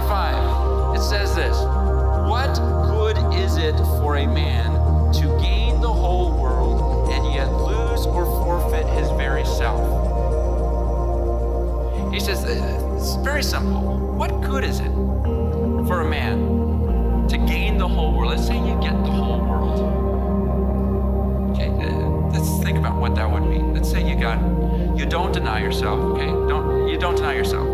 25, it says this: what good is it for a man to gain the whole world and yet lose or forfeit his very self? He says, it's very simple. What good is it for a man to gain the whole world? Let's say you get the whole world. Okay, let's think about what that would mean. Let's say you don't deny yourself, okay? You don't deny yourself.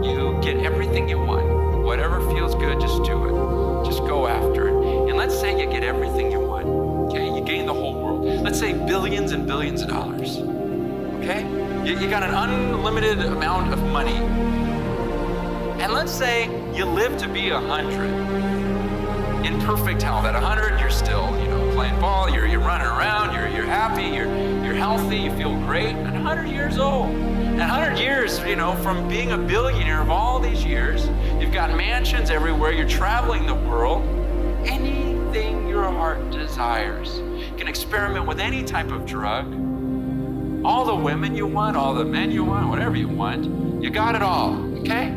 You get everything you want. Whatever feels good, just do it. Just go after it. And let's say you get everything you want, okay? You gain the whole world. Let's say billions and billions of dollars, okay? You got an unlimited amount of money. And let's say you live to be 100 in perfect health. At 100, you're still, playing ball, you're running around, you're happy, you're healthy, you feel great. At 100 years old. At 100 years, from being a billionaire of all these years, you've got mansions everywhere, you're traveling the world. Anything your heart desires. You can experiment with any type of drug. All the women you want, all the men you want, whatever you want, you got it all, okay?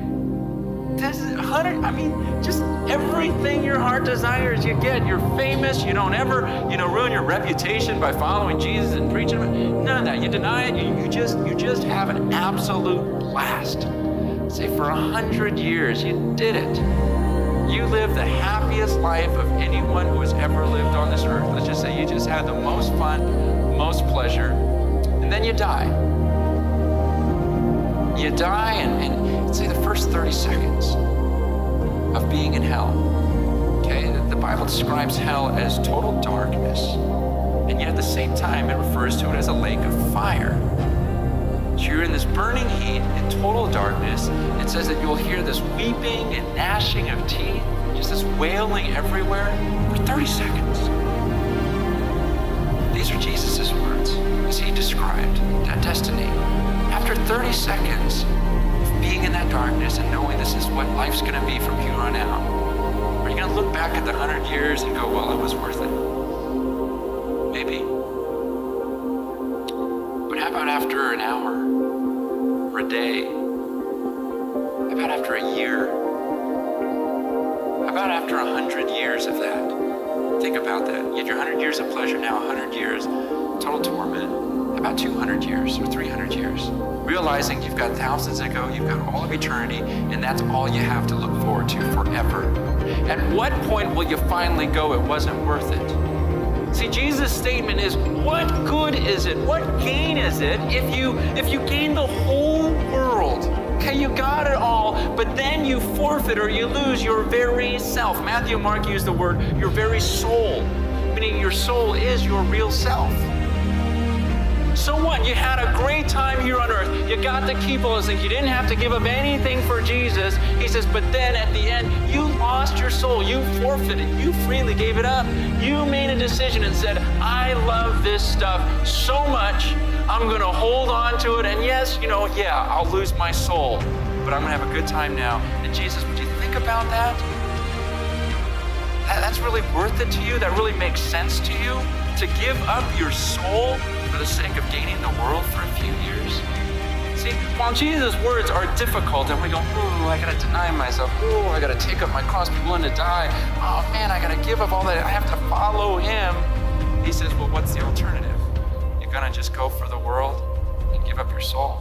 This is 100, just everything your heart desires you get. You're famous, you don't ever, ruin your reputation by following Jesus and preaching. None of that. You deny it, you just have an absolute blast. Say for 100 years, you did it. You lived the happiest life of anyone who has ever lived on this earth. Let's just say you just had the most fun, most pleasure, and then you die. You die, and say the first 30 seconds of being in hell. Okay, the Bible describes hell as total darkness, and yet at the same time it refers to it as a lake of fire. So you're in this burning heat in total darkness. It says that you'll hear this weeping and gnashing of teeth, just this wailing everywhere for 30 seconds. These are Jesus' words as he described that destiny. After 30 seconds of being in that darkness and knowing this is what life's going to be from here on out, are you going to look back at the 100 years and go, well, it was worth it? Maybe. But how about after an hour or a day? How about after a year? How about after 100 years of that? Think about that. You had your 100 years of pleasure, now 100 years total torment. About 200 years or 300 years, realizing you've got thousands to go, you've got all of eternity, and that's all you have to look forward to forever. At what point will you finally go, it wasn't worth it? See, Jesus' statement is, what good is it? What gain is it if you gain the whole world? Okay, you got it all, but then you forfeit or you lose your very self. Matthew and Mark use the word your very soul, meaning your soul is your real self. So what? You had a great time here on earth. You got to keep all those things. You didn't have to give up anything for Jesus. He says, but then at the end, you lost your soul. You forfeited. You freely gave it up. You made a decision and said, I love this stuff so much. I'm going to hold on to it. And yes, I'll lose my soul, but I'm going to have a good time now. And Jesus, would you think about that? That's really worth it to you? That really makes sense to you? To give up your soul for the sake of gaining the world for a few years? See, while Jesus' words are difficult and we go, I gotta deny myself, I gotta take up my cross, be willing to die, oh man, I gotta give up all that, I have to follow him. He says, well, what's the alternative? You're gonna just go for the world and give up your soul?